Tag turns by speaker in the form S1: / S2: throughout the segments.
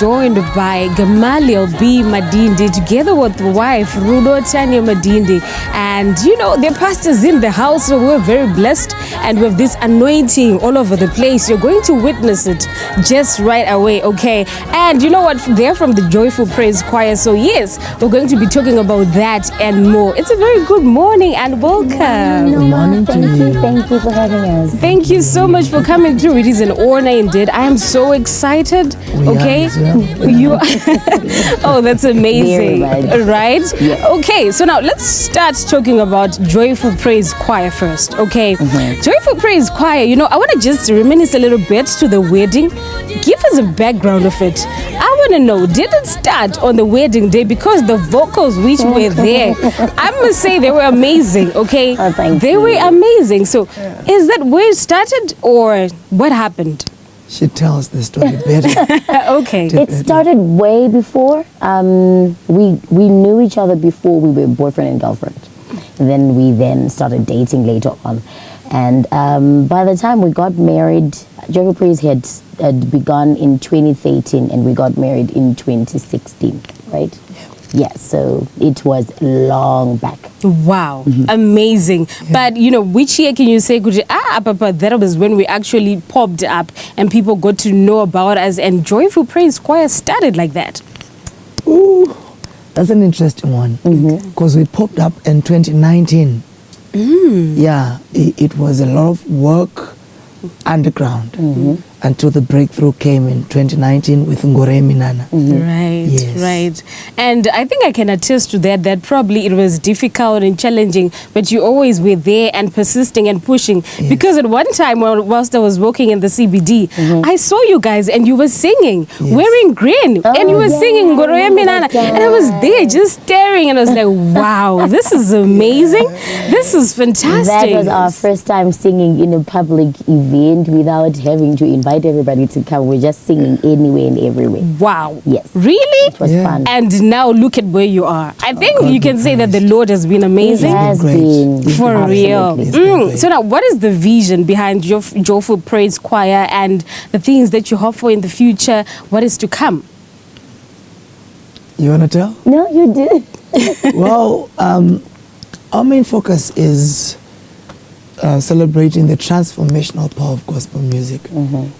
S1: joined by Gamaliel B. Madindi together with the wife Rudo Madindi. And you know, their pastors in the house, so we're very blessed and with this anointing all over the place. You're going to witness it just right away, okay? And you know what? They're from the Joyful Praise Choir. So yes, we're going to be talking about that and more. It's a very good morning and welcome.
S2: Good morning to you.
S3: Thank you for having us.
S1: Thank you so much for coming through. It is an honor indeed. I am so excited. Okay, you. Oh, that's amazing, right?
S3: Yeah.
S1: Okay, so now let's start talking about Joyful Praise Choir first. Okay, Joyful Praise Choir. You know, I want to just reminisce a little bit to the wedding. Give us a background of it. I want to know, did it start on the wedding day? Because the vocals which were there, I must say they were amazing. Okay, they were amazing. So, is that where it started, or what happened?
S2: She tells the story better.
S1: Okay.
S3: It started way before. We knew each other before we were boyfriend and girlfriend. And then we started dating later on. And by the time we got married, Joyful Praise had begun in 2013 and we got married in 2016, right? Yeah, so it was long back.
S1: Wow, amazing. Yeah. But you know, which year can you say, Papa, that was when we actually popped up and people got to know about us and Joyful Praise Choir started like that?
S2: Ooh, that's an interesting one. Because we popped up in 2019. Yeah, it was a lot of work underground until the breakthrough came in 2019 with Ngoremi Nana.
S1: Right,
S2: yes.
S1: Right. And I think I can attest to that probably it was difficult and challenging, but you always were there and persisting and pushing. Yes. Because at one time whilst I was working in the CBD, I saw you guys and you were singing, wearing green, and you were singing Ngoremi Nana. And I was there just staring and I was like, wow, this is amazing. This is fantastic.
S3: That was our first time singing in a public event without having to invite everybody to come. We're just singing anywhere and everywhere.
S1: Wow.
S3: Yes.
S1: Really?
S3: It was fun.
S1: And now look at where you are. I think you can say that the Lord has been amazing.
S3: It has been.
S1: For real. So now, what is the vision behind your Joyful Praise Choir and the things that you hope for in the future? What is to come?
S2: You want to tell?
S3: No, you did.
S2: Well, our main focus is celebrating the transformational power of gospel music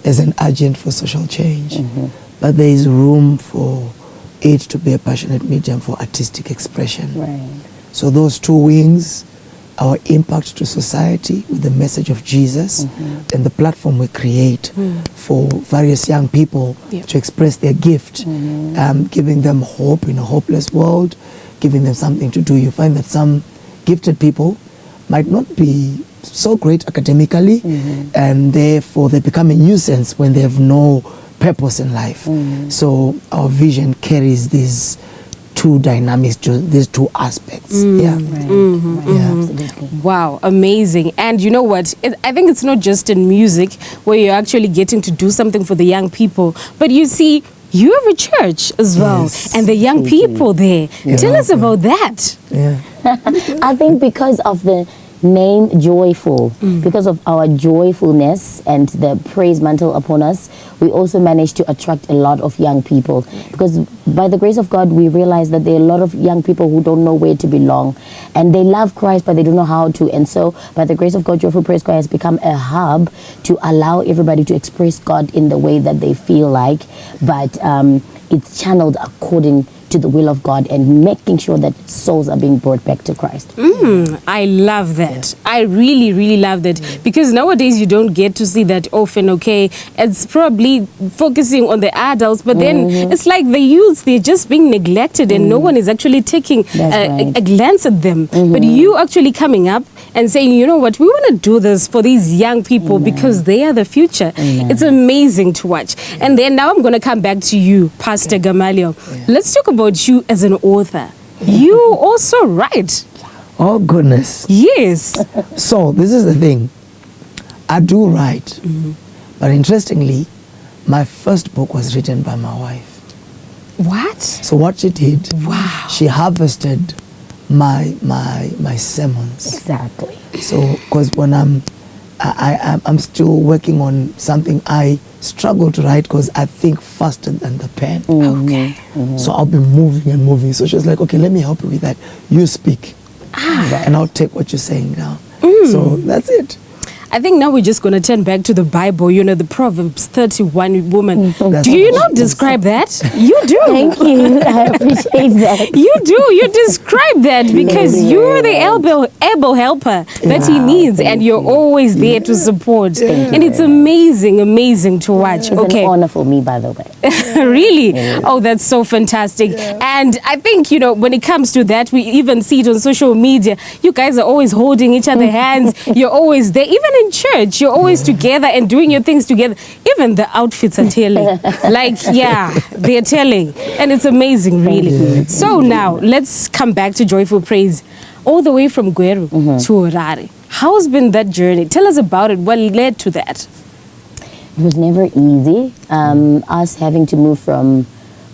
S2: as an agent for social change. But there is room for it to be a passionate medium for artistic expression.
S3: Right.
S2: So those two wings, our impact to society with the message of Jesus and the platform we create for various young people to express their gift, giving them hope in a hopeless world, giving them something to do. You find that some gifted people might not be so great academically, and therefore they become a nuisance when they have no purpose in life. So our vision carries these two dynamics, these two aspects.
S3: Absolutely.
S1: Wow, amazing. And you know what? I think it's not just in music where you're actually getting to do something for the young people, but you see, you have a church as well, and the young people there. Tell us about that.
S3: I think because of the name Joyful, because of our joyfulness and the praise mantle upon us, we also managed to attract a lot of young people, because by the grace of God we realize that there are a lot of young people who don't know where to belong, and they love Christ but they don't know how to. And so by the grace of God, Joyful Praise Choir has become a hub to allow everybody to express God in the way that they feel like, but it's channeled according to the will of God and making sure that souls are being brought back to Christ.
S1: I love that. I really, really love that, because nowadays you don't get to see that often, okay? It's probably focusing on the adults, but then it's like the youths, they're just being neglected and no one is actually taking a glance at them. But you actually coming up and saying, you know what, we want to do this for these young people because they are the future. It's amazing to watch. And then now I'm going to come back to you, Pastor Gamaliel. Let's talk about you as an author. You also write.
S2: Oh, goodness.
S1: Yes.
S2: So this is the thing. I do write. But interestingly, my first book was written by my wife.
S1: What?
S2: So what she did, she harvested my sermons.
S3: Exactly.
S2: So because when I'm still working on something I struggle to write because I think faster than the pen.
S1: Okay.
S2: So I'll be moving and moving. So she was like, okay, let me help you with that. You speak. And I'll take what you're saying down. So that's it.
S1: I think now we're just going to turn back to the Bible, you know, the Proverbs 31 woman.
S2: That's
S1: Do you
S2: what
S1: not
S2: she is.
S1: describe that? You do.
S3: Thank you. I appreciate that.
S1: You do. You describe that because you're the able helper that he needs, and you're always there to support. And it's amazing to watch.
S3: It's
S1: Okay.
S3: an honor for me, by the way.
S1: Really? Oh, that's so fantastic. And I think, you know, when it comes to that, we even see it on social media. You guys are always holding each other's hands. You're always there. Even in church, you're always together and doing your things together. Even the outfits are telling. Like, yeah, they're telling. And it's amazing, really. So now, let's come back to Joyful Praise. All the way from Gweru to Orare. How's been that journey? Tell us about it. What led to that?
S3: It was never easy. Us having to move from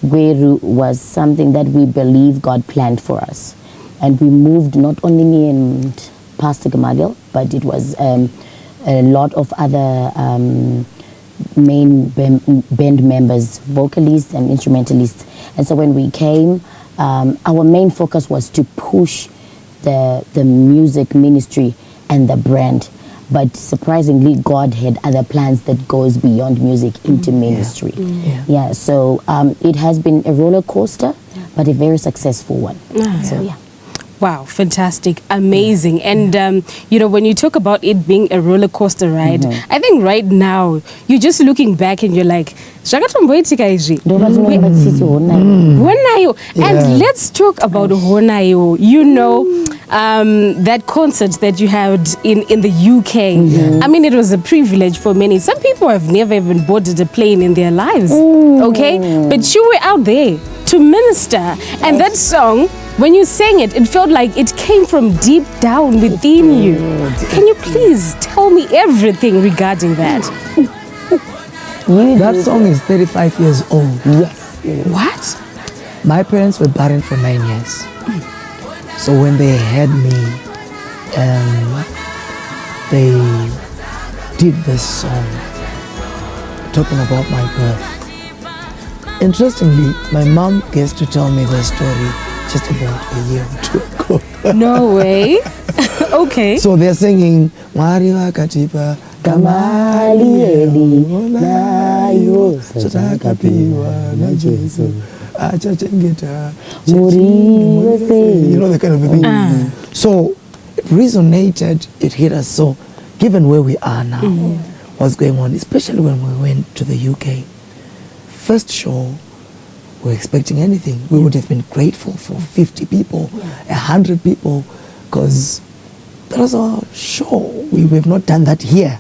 S3: Gweru was something that we believe God planned for us. And we moved, not only me and Pastor Gamaliel, but it was a lot of other main band members, vocalists and instrumentalists. And so when we came, our main focus was to push the music ministry and the brand. But surprisingly, God had other plans that goes beyond music into ministry. Yeah, so it has been a roller coaster, but a very successful one. So yeah.
S1: Wow, fantastic, amazing. And, you know, when you talk about it being a roller coaster ride, I think right now, you're just looking back and you're like, Honayo. And let's talk about Honayo. You know, that concert that you had in the UK. I mean, it was a privilege for many. Some people have never even boarded a plane in their lives, okay? But you were out there to minister. And that song, when you sang it, it felt like it came from deep down within you. Can you please tell me everything regarding that?
S2: That song is 35 years old.
S3: Yes.
S1: What?
S2: My parents were barren for 9 years. So when they had me, they did this song talking about my birth. Interestingly, my mom gets to tell me the story just about a year or two ago.
S1: No way. Okay.
S2: So they're singing Maria Katipa Gamaliel nayo Satakapiwa na Jesu Achachengeta you know, the kind of thing. So it resonated, it hit us. So given where we are now, what's going on, especially when we went to the UK, first show, we were expecting anything. We would have been grateful for 50 people, 100 people, because that was our show. We've not done that here.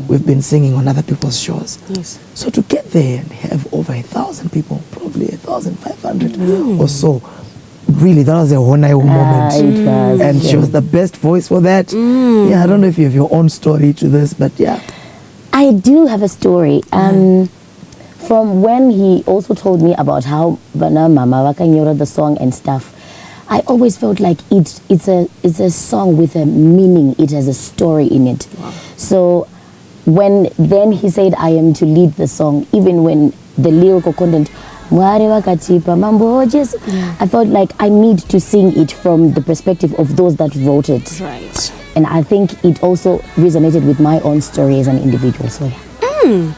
S2: We've been singing on other people's shows. So to get there and have over 1,000 people, probably 1,500 or so, really, that was a Honayo moment.
S3: It was,
S2: and she was the best voice for that. Yeah, I don't know if you have your own story to this, but yeah.
S3: I do have a story. From when he also told me about how Bana Mama Wakanyora the song and stuff, I always felt like it's a song with a meaning. It has a story in it. So when then he said I am to lead the song, even when the lyrical content, I felt like I need to sing it from the perspective of those that wrote it.
S1: Right.
S3: And I think it also resonated with my own story as an individual. So yeah.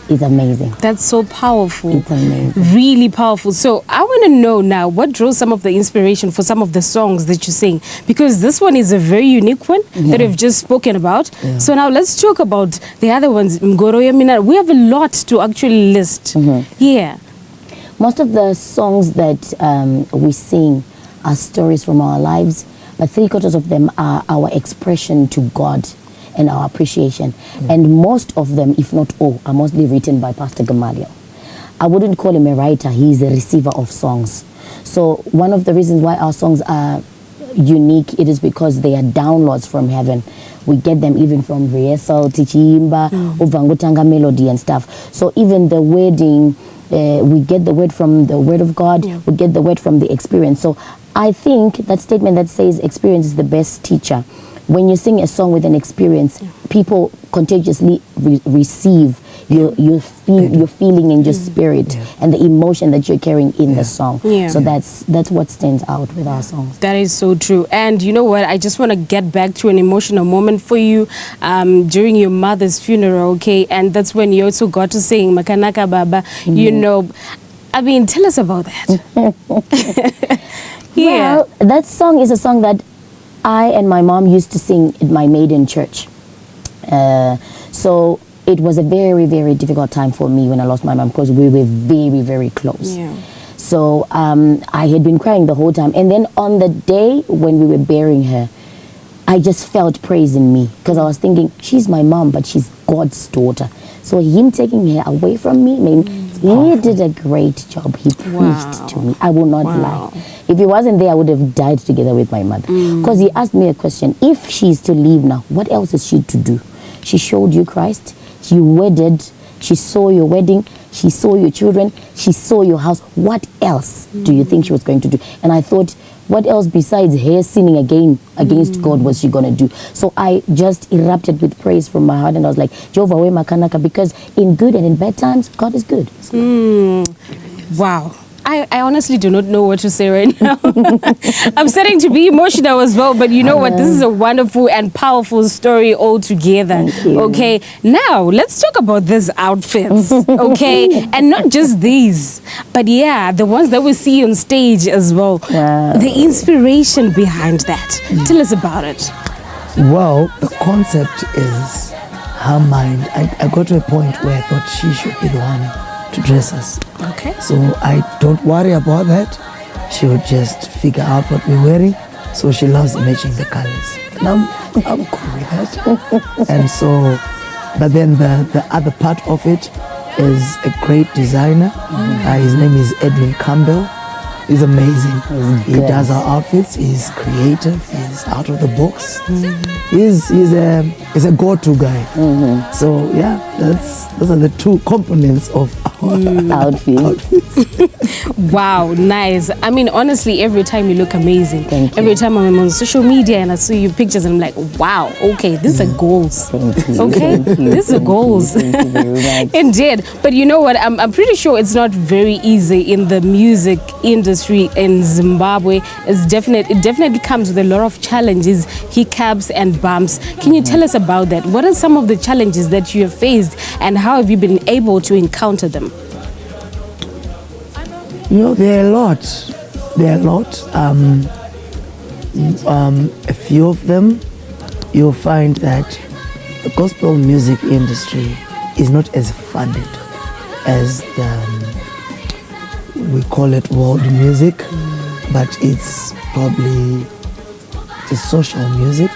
S3: It's amazing.
S1: That's so powerful.
S3: It's amazing.
S1: Really powerful. So I want to know now, what drove some of the inspiration for some of the songs that you sing? Because this one is a very unique one that we've just spoken about. So now let's talk about the other ones. Mgoro Yamina. We have a lot to actually list. Yeah.
S3: Most of the songs that we sing are stories from our lives, but 3/4 of them are our expression to God and our appreciation. And most of them, if not all, are mostly written by Pastor Gamaliel. I wouldn't call him a writer, he's a receiver of songs. So one of the reasons why our songs are unique, it is because they are downloads from heaven. We get them even from rehearsal, Tichimba, Uvangutanga melody and stuff. So even the wedding, we get the word from the word of God, we get the word from the experience. So I think that statement that says experience is the best teacher, when you sing a song with an experience, people contagiously receive you're feeling in your spirit and the emotion that you're carrying in the song. So that's what stands out with our songs.
S1: That is so true. And you know what? I just want to get back to an emotional moment for you during your mother's funeral, okay? And that's when you also got to sing Makanaka Baba. You know, I mean, tell us about that.
S3: Well, that song is a song that I and my mom used to sing at my maiden church. So it was a very, very difficult time for me when I lost my mom because we were very, very close. So I had been crying the whole time. And then on the day when we were burying her, I just felt praise in me because I was thinking, she's my mom, but she's God's daughter. So him taking her away from me, I mean, he did a great job. He preached to me. I will not lie. If he wasn't there, I would have died together with my mother. Because he asked me a question. If she's to leave now, what else is she to do? She showed you Christ. You wedded. She saw your wedding. She saw your children. She saw your house. What else do you think she was going to do? And I thought, what else besides her sinning again against God was she going to do? So I just erupted with praise from my heart. And I was like, Jehovah, we makanaka, because in good and in bad times, God is good.
S1: Wow. I honestly do not know what to say right now. I'm starting to be emotional as well, but you know what? This is a wonderful and powerful story altogether. Okay, now let's talk about these outfits, okay? And not just these, but yeah, the ones that we see on stage as well. The inspiration behind that. Tell us about it.
S2: Well, the concept is her mind. I got to a point where I thought she should be the one to dress us.
S1: Okay.
S2: So I don't worry about that. She would just figure out what we're wearing. So she loves matching the colors. And I'm cool with that. And so, but then the other part of it is a great designer. His name is Edwin Campbell. He's amazing. He does our outfits. He's creative. He's out of the box. He's a go-to guy. So yeah, those are the two components of our outfits.
S1: Wow, nice. I mean, honestly, every time you look amazing.
S3: Thank you.
S1: Every time I'm on social media and I see your pictures, and I'm like, wow, okay, these are goals. Okay, these are goals.
S3: Thank you very much.
S1: Indeed. But you know what? I'm pretty sure it's not very easy in the music industry in Zimbabwe. It definitely comes with a lot of challenges, hiccups and bumps. Can you tell us about that? What are some of the challenges that you have faced and how have you been able to encounter them?
S2: You know, there are a lot. A few of them, you'll find that the gospel music industry is not as funded as we call it world music, but it's probably the social music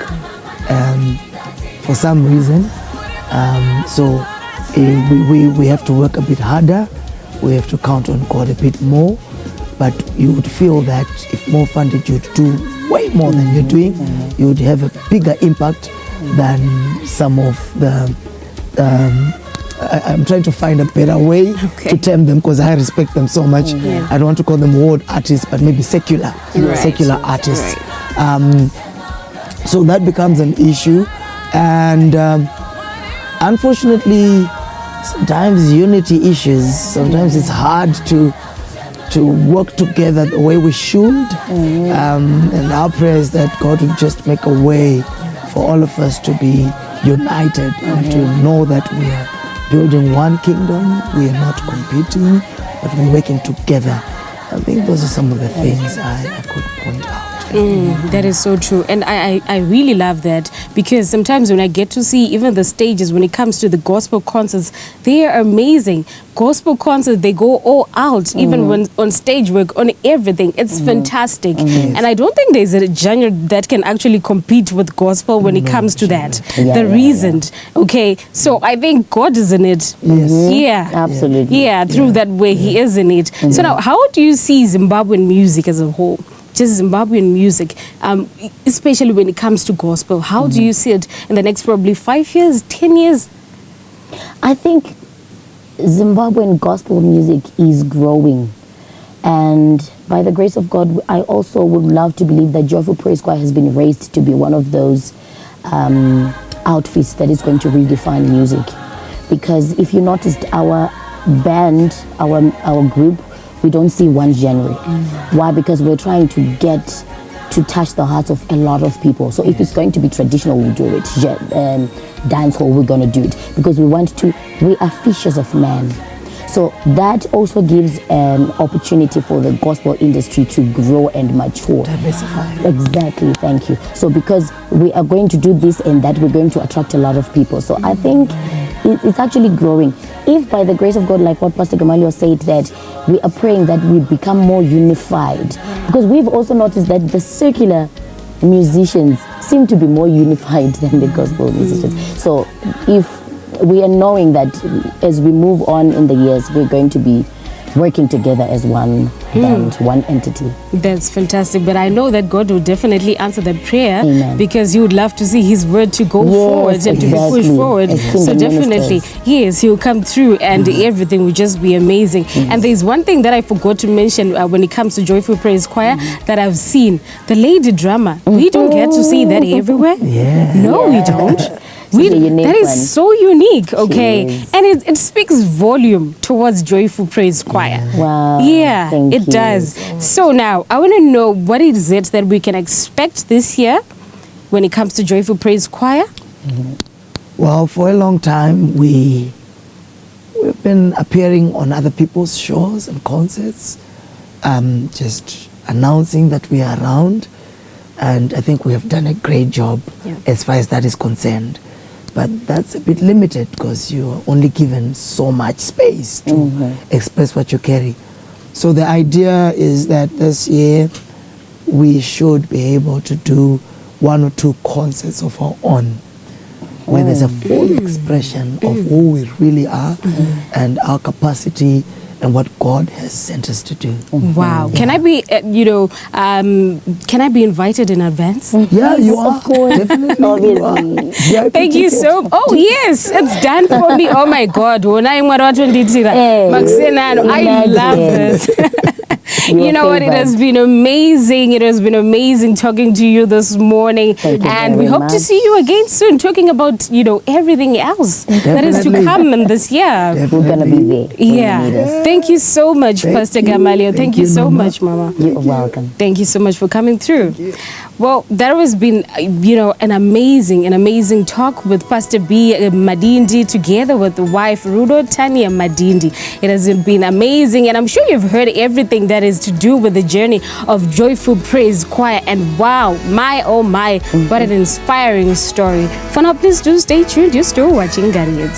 S2: for some reason. So we have to work a bit harder. We have to count on God a bit more, but you would feel that if more funded, you'd do way more than you're doing. You would have a bigger impact than some of the I'm trying to find a better way to term them because I respect them so much. I don't want to call them world artists, but maybe secular artists. So that becomes an issue, and unfortunately, sometimes unity issues. Sometimes it's hard to work together the way we should. And our prayer is that God will just make a way for all of us to be united and to know that we are building one kingdom. We are not competing, but we're working together. I think those are some of the things I could point out.
S1: That is so true, and I really love that, because sometimes when I get to see even the stages when it comes to the gospel concerts, they are amazing. Gospel concerts, they go all out, even when on stage work, on everything. It's fantastic, and I don't think there's a genre that can actually compete with gospel when it comes to that. The reason, okay, so I think God is in it.
S3: Absolutely.
S1: Through that way He is in it. So now, how do you see Zimbabwean music as a whole? Just Zimbabwean music, especially when it comes to gospel. How do you see it in the next probably 5 years, 10 years?
S3: I think Zimbabwean gospel music is growing. And by the grace of God, I also would love to believe that Joyful Praise Choir has been raised to be one of those outfits that is going to redefine music. because if you noticed our band, our group, we don't see 1 January. Why? Because we're trying to get to touch the hearts of a lot of people. So if it's going to be traditional, we'll do it. Dance hall, we're going to do it, because we are fishers of men. So that also gives an opportunity for the gospel industry to grow and mature.
S2: Diversify.
S3: Exactly, thank you. So because we are going to do this and that, we're going to attract a lot of people. So I think it's actually growing. If by the grace of God, like what Pastor Gamaliel said, that we are praying that we become more unified. Because we've also noticed that the secular musicians seem to be more unified than the gospel musicians. So if we are knowing that as we move on in the years, we're going to be working together as one band, one entity.
S1: That's fantastic. But I know that God will definitely answer that prayer.
S3: Amen.
S1: Because He would love to see His word to go forward and to be pushed forward. So definitely, yes, He'll come through and everything will just be amazing. And there's one thing that I forgot to mention when it comes to Joyful Praise Choir that I've seen. The lady drama. We don't get to see that everywhere.
S2: Yeah.
S1: No, we don't. That is so unique, okay? And it speaks volume towards Joyful Praise Choir.
S3: Wow.
S1: Yeah,
S3: Thank
S1: it
S3: you.
S1: does. So now, I want to know, what is it that we can expect this year when it comes to Joyful Praise Choir?
S2: Well, for a long time, we've been appearing on other people's shows and concerts, just announcing that we are around. And I think we have done a great job as far as that is concerned. But that's a bit limited because you are only given so much space to express what you carry. So the idea is that this year we should be able to do 1 or 2 concerts of our own, where there's a full expression of who we really are and our capacity and what God has sent us to do.
S1: Wow. Can I be, can I be invited in advance?
S2: Yeah, you are.
S3: Of course.
S2: Definitely.
S3: Obviously.
S2: Yeah,
S1: Thank you so much. Oh, yes, it's done for me. Oh, my God. I love this. You know what? It has been amazing. It has been amazing talking to you this morning. And we hope to see you again soon, talking about, everything else that is to come in this year.
S3: We're going to be there.
S1: Yeah. Thank you so much, Pastor Gamaliel. Thank you so much, Mama.
S3: You're welcome.
S1: Thank you so much for coming through. Well, that has been, an amazing talk with Pastor B. Madindi together with the wife, Rudo Madindi. It has been amazing, and I'm sure you've heard everything that is to do with the journey of Joyful Praise Choir. And wow, oh my, what an inspiring story. For now, please do stay tuned. You're still watching Gamaliel.